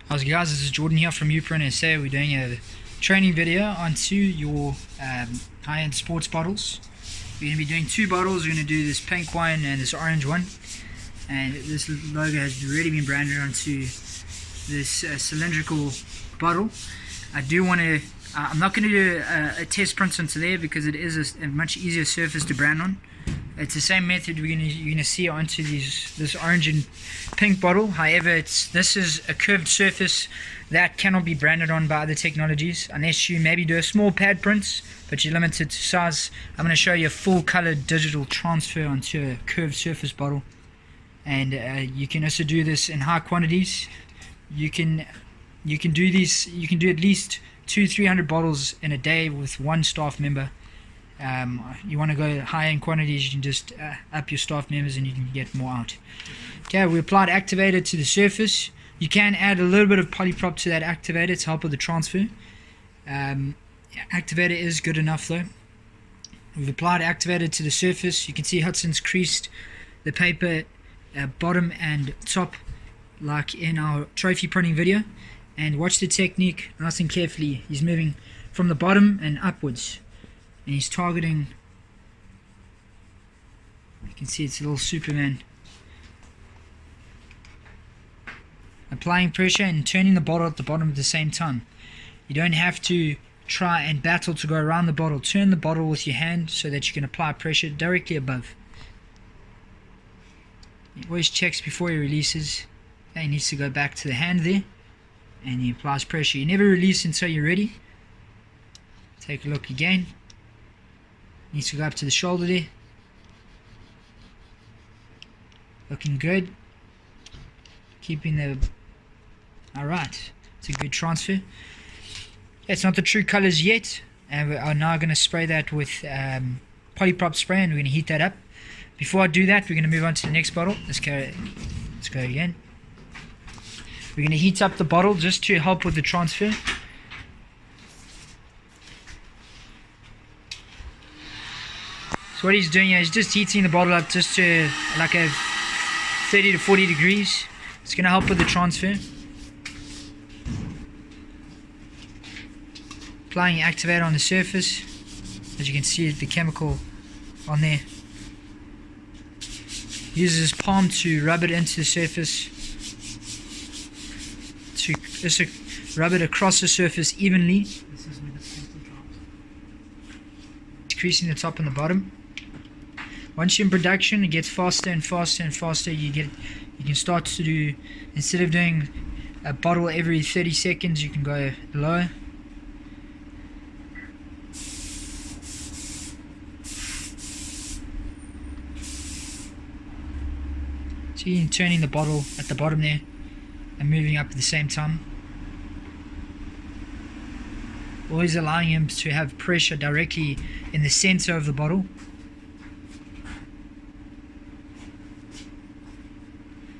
How's it, guys? This is Jordan here from Uprint SA. We're doing a training video onto your high-end sports bottles. We're going to be doing two bottles. We're going to do this pink one and this orange one. And this logo has already been branded onto this cylindrical bottle. I do want to, I'm not going to do a test print onto there because it is a much easier surface to brand on. It's the same method you're going to see onto this orange and pink bottle. However, this is a curved surface that cannot be branded on by other technologies unless you maybe do a small pad print, but you're limited to size. I'm going to show you a full color digital transfer onto a curved surface bottle, and you can also do this in high quantities. You can do these. You can do at least 200-300 bottles in a day with one staff member. You want to go higher in quantities, you can just up your staff members and you can get more out. Okay, we applied activator to the surface. You can add a little bit of polyprop to that activator to help with the transfer. Activator is good enough though. We've applied activator to the surface. You can see Hudson's creased the paper bottom and top like in our trophy printing video. And watch the technique nice and carefully. He's moving from the bottom and upwards. And he's targeting, you can see it's a little Superman. Applying pressure and turning the bottle at the bottom at the same time. You don't have to try and battle to go around the bottle. Turn the bottle with your hand so that you can apply pressure directly above. He always checks before he releases. Okay, he needs to go back to the hand there. And he applies pressure. You never release until you're ready. Take a look again. Needs to go up to the shoulder there. Looking good. Keeping the... Alright. It's a good transfer. It's not the true colors yet. And we are now going to spray that with polyprop spray, and we're going to heat that up. Before I do that, we're going to move on to the next bottle. Let's go again. We're going to heat up the bottle just to help with the transfer. So what he's doing here is just heating the bottle up just to like a 30 to 40 degrees. It's going to help with the transfer. Applying activator on the surface. As you can see, the chemical on there. Uses his palm to rub it into the surface. To just rub it across the surface evenly. Decreasing the top and the bottom. Once you're in production, it gets faster and faster and faster. You can start to do, instead of doing a bottle every 30 seconds, you can go lower. So you're turning the bottle at the bottom there and moving up at the same time. Always allowing him to have pressure directly in the center of the bottle.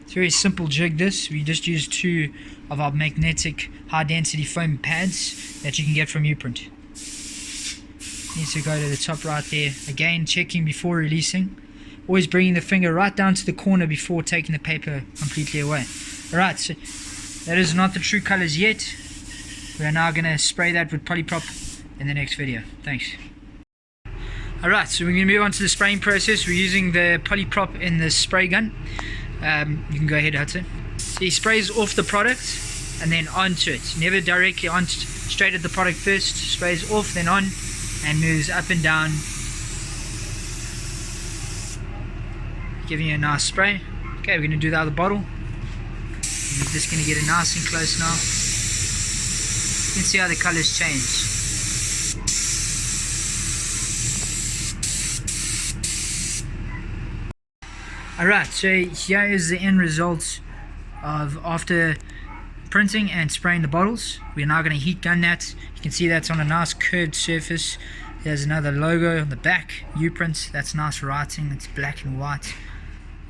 Very simple jig this. We just use two of our magnetic high density foam pads that you can get from Uprint. Needs to go to the top right there. Again, checking before releasing. Always bringing the finger right down to the corner before taking the paper completely away. Alright, so that is not the true colors yet. We are now going to spray that with polyprop in the next video. Thanks. Alright, so we're going to move on to the spraying process. We're using the polyprop in the spray gun. You can go ahead, Hudson. So he sprays off the product and then onto it. Never directly on, straight at the product first. Sprays off, then on, and moves up and down, giving you a nice spray. Okay, we're going to do the other bottle. We're just going to get it nice and close now. You can see how the colors change. Alright, so here is the end result of after printing and spraying the bottles. We're now going to heat gun that. You can see that's on a nice curved surface. There's another logo on the back, Uprint. That's nice writing, it's black and white.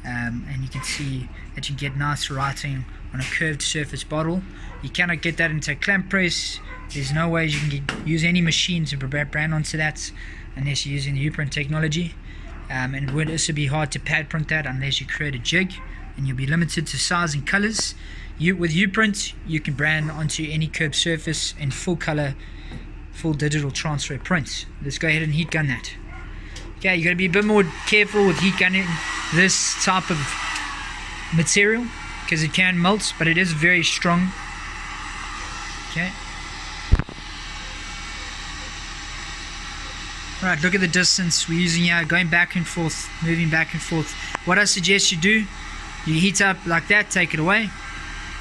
And you can see that you get nice writing on a curved surface bottle. You cannot get that into a clamp press. There's no way you can use any machine to brand onto that unless you're using the Uprint technology. And it would also be hard to pad print that unless you create a jig, and you'll be limited to size and colors. With Uprint, you can brand onto any curb surface in full color, full digital transfer print. Let's go ahead and heat gun that. Okay, you got to be a bit more careful with heat gunning this type of material because it can melt, but it is very strong. Okay. Alright, look at the distance we're using here, going back and forth, moving back and forth. What I suggest you do, you heat up like that, take it away.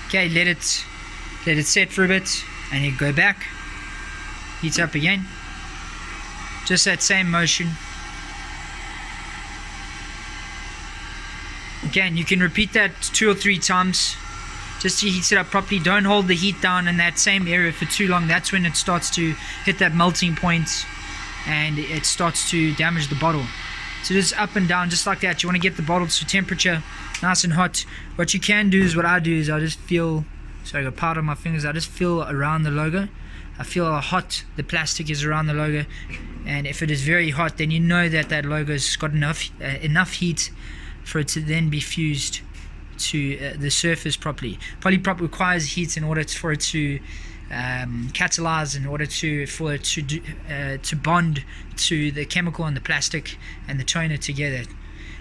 Okay, let it set for a bit, and you go back, heat up again. Just that same motion. Again, you can repeat that 2 or 3 times just to heat it up properly. Don't hold the heat down in that same area for too long. That's when it starts to hit that melting point and it starts to damage the bottle. So just up and down just like that. You want to get the bottle to temperature nice and hot. What you can do is, what I do is I just feel, so I got powder on my fingers, I just feel around the logo. I feel how hot the plastic is around the logo, and if it is very hot, then you know that that logo's got enough heat for it to then be fused to the surface properly. Polyprop requires heat in order for it to catalyze, in order for it to bond to the chemical and the plastic and the toner together.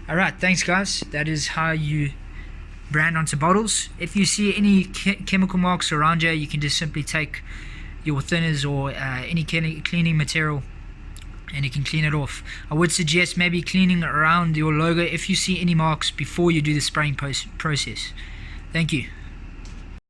Alright, thanks guys. That is how you brand onto bottles. If you see any chemical marks around you can just simply take your thinners or any cleaning material and you can clean it off. I would suggest maybe cleaning around your logo if you see any marks before you do the spraying process. Thank you.